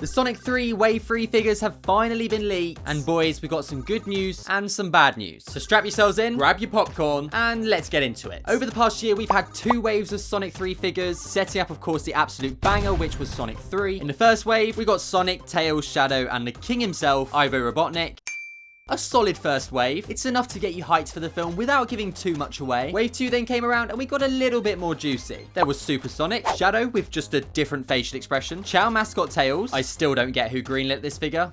The Sonic 3 Wave 3 figures have finally been leaked, and boys, we've got some good news and some bad news. So strap yourselves in, grab your popcorn, and let's get into it. Over the past year, we've had 2 waves of Sonic 3 figures, setting up, of course, the absolute banger, which was Sonic 3. In the first wave, we got Sonic, Tails, Shadow, and the king himself, Ivo Robotnik. A solid first wave. It's enough to get you hyped for the film without giving too much away. Wave 2 then came around and we got a little bit more juicy. There was Super Sonic, Shadow with just a different facial expression, Chow mascot Tails, I still don't get who greenlit this figure,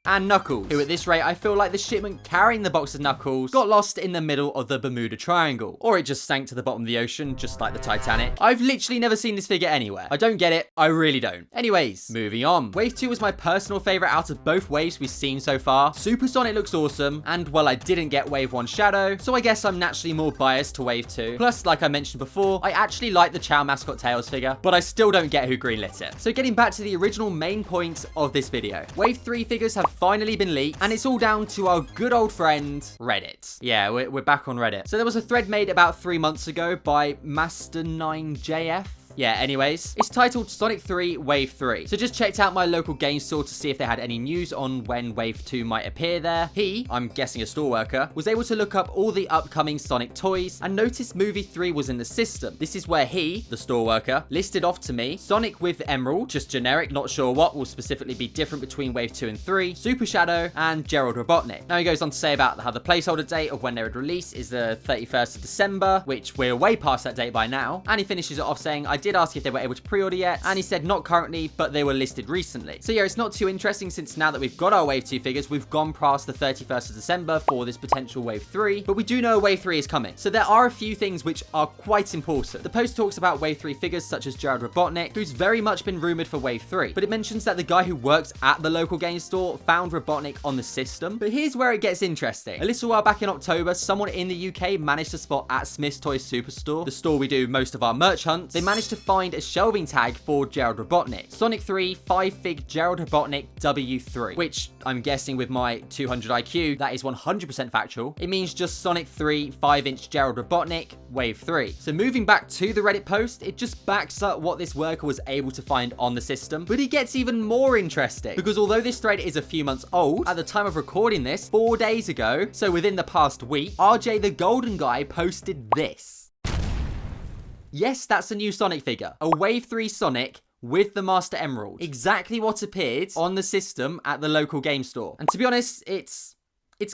and Knuckles, who at this rate I feel like the shipment carrying the box of Knuckles got lost in the middle of the Bermuda Triangle, or it just sank to the bottom of the ocean just like the Titanic. I've literally never seen this figure anywhere. I don't get it, I really don't. Anyways, moving on. Wave 2 was my personal favourite out of both waves we've seen so far. Super Sonic looks awesome, and well, I didn't get Wave 1 Shadow, so I guess I'm naturally more biased to Wave 2. Plus, like I mentioned before, I actually like the Chow mascot Tails figure, but I still don't get who greenlit it. So getting back to the original main point of this video. Wave 3 figures have finally been leaked, and it's all down to our good old friend Reddit. Yeah, we're back on Reddit. So there was a thread made about 3 months ago by Master9JF. Yeah, anyways, it's titled Sonic 3 Wave 3. So just checked out my local game store to see if they had any news on when Wave 2 might appear there. He, I'm guessing a store worker, was able to look up all the upcoming Sonic toys and noticed Movie 3 was in the system. This is where he, the store worker, listed off to me Sonic with Emerald, just generic, not sure what will specifically be different between Wave 2 and 3, Super Shadow, and Gerald Robotnik. Now he goes on to say about how the placeholder date of when they would release is the 31st of December, which we're way past that date by now. And he finishes it off saying, I did ask if they were able to pre-order yet, and he said not currently, but they were listed recently. So yeah, it's not too interesting since now that we've got our Wave 2 figures, we've gone past the 31st of December for this potential Wave 3, but we do know Wave 3 is coming. So there are a few things which are quite important. The post talks about Wave 3 figures such as Gerald Robotnik, who's very much been rumored for Wave 3, but it mentions that the guy who works at the local game store found Robotnik on the system. But here's where it gets interesting. A little while back in October, someone in the UK managed to spot at Smith's Toys Superstore, the store we do most of our merch hunts, they managed to find a shelving tag for Gerald Robotnik. Sonic 3 5-fig Gerald Robotnik W3, which I'm guessing with my 200 IQ, that is 100% factual. It means just Sonic 3 5-inch Gerald Robotnik Wave 3. So moving back to the Reddit post, it just backs up what this worker was able to find on the system, but it gets even more interesting because although this thread is a few months old, at the time of recording this, 4 days ago, so within the past week, RJ the Golden Guy posted this. Yes, that's a new Sonic figure. A Wave 3 Sonic with the Master Emerald. Exactly what appeared on the system at the local game store. And to be honest, it's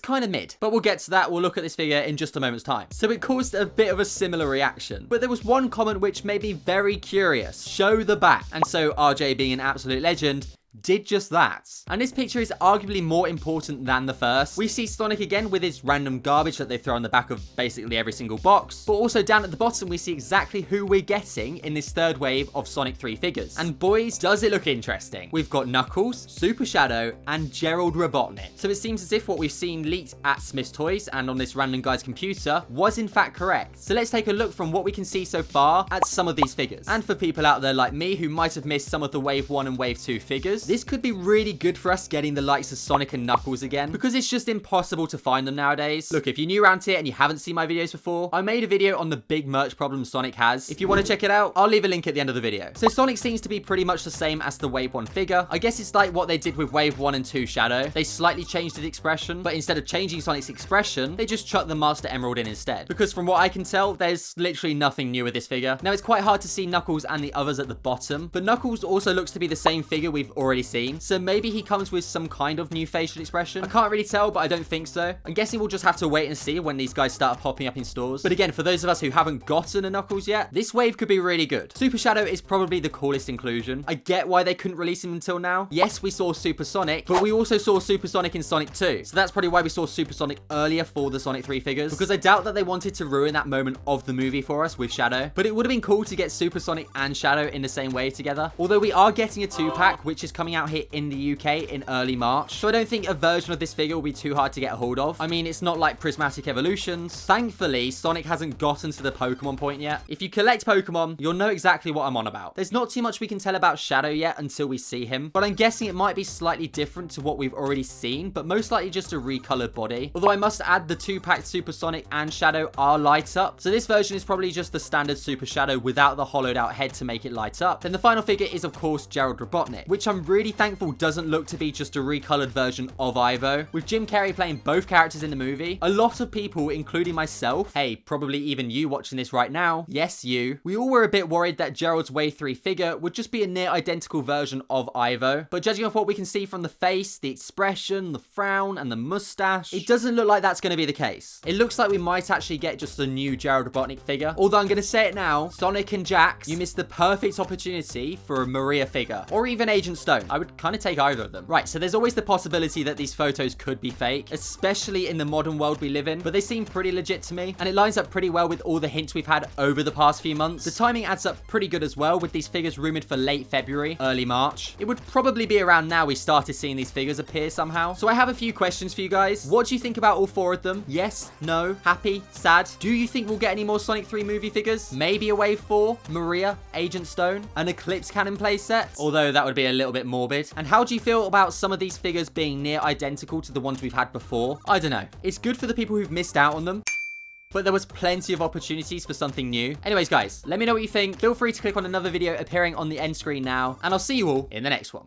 kind of mid, but we'll get to that. We'll look at this figure in just a moment's time. So it caused a bit of a similar reaction, but there was one comment which made me very curious. Show the back. And so RJ, being an absolute legend, did just that. And this picture is arguably more important than the first. We see Sonic again with his random garbage that they throw on the back of basically every single box, but also down at the bottom we see exactly who we're getting in this third wave of Sonic 3 figures. And boys, does it look interesting. We've got Knuckles, Super Shadow, and Gerald Robotnik. So it seems as if what we've seen leaked at Smith's Toys and on this random guy's computer was in fact correct. So let's take a look from what we can see so far at some of these figures. And for people out there like me who might have missed some of the Wave 1 and Wave 2 figures, this could be really good for us getting the likes of Sonic and Knuckles again, because it's just impossible to find them nowadays. Look, if you're new around here and you haven't seen my videos before, I made a video on the big merch problems Sonic has. If you want to check it out, I'll leave a link at the end of the video. So Sonic seems to be pretty much the same as the Wave 1 figure. I guess it's like what they did with Wave 1 and 2 Shadow. They slightly changed his expression, but instead of changing Sonic's expression, they just chucked the Master Emerald in instead. Because from what I can tell, there's literally nothing new with this figure. Now, it's quite hard to see Knuckles and the others at the bottom, but Knuckles also looks to be the same figure we've already seen. So maybe he comes with some kind of new facial expression. I can't really tell, but I don't think so. I'm guessing we'll just have to wait and see when these guys start popping up in stores. But again, for those of us who haven't gotten a Knuckles yet, this wave could be really good. Super Shadow is probably the coolest inclusion. I get why they couldn't release him until now. Yes, we saw Super Sonic, but we also saw Super Sonic in Sonic 2. So that's probably why we saw Super Sonic earlier for the Sonic 3 figures, because I doubt that they wanted to ruin that moment of the movie for us with Shadow. But it would have been cool to get Super Sonic and Shadow in the same wave together. Although we are getting a 2-pack, which is coming out here in the UK in early March, so I don't think a version of this figure will be too hard to get a hold of. I mean, it's not like Prismatic Evolutions. Thankfully, Sonic hasn't gotten to the Pokemon point yet. If you collect Pokemon, you'll know exactly what I'm on about. There's not too much we can tell about Shadow yet until we see him, but I'm guessing it might be slightly different to what we've already seen, but most likely just a recolored body. Although I must add the 2-pack Super Sonic and Shadow are light up, so this version is probably just the standard Super Shadow without the hollowed out head to make it light up. Then the final figure is of course Gerald Robotnik, which I'm really thankful doesn't look to be just a recolored version of Ivo. With Jim Carrey playing both characters in the movie, a lot of people, including myself, hey, probably even you watching this right now, yes you, we all were a bit worried that Gerald's Wave 3 figure would just be a near identical version of Ivo. But judging off what we can see from the face, the expression, the frown, and the mustache, it doesn't look like that's going to be the case. It looks like we might actually get just a new Gerald Robotnik figure. Although I'm going to say it now, Sonic and Jax, you missed the perfect opportunity for a Maria figure, or even Agent Stone. I would kind of take either of them. Right, so there's always the possibility that these photos could be fake, especially in the modern world we live in, but they seem pretty legit to me, and it lines up pretty well with all the hints we've had over the past few months. The timing adds up pretty good as well, with these figures rumored for late February, early March. It would probably be around now we started seeing these figures appear somehow. So I have a few questions for you guys. What do you think about all 4 of them? Yes, no, happy, sad? Do you think we'll get any more Sonic 3 movie figures? Maybe a Wave 4, Maria, Agent Stone, an Eclipse Cannon playset? Although that would be a little bit morbid. And how do you feel about some of these figures being near identical to the ones we've had before? I don't know. It's good for the people who've missed out on them, but there was plenty of opportunities for something new. Anyways, guys, let me know what you think. Feel free to click on another video appearing on the end screen now, and I'll see you all in the next one.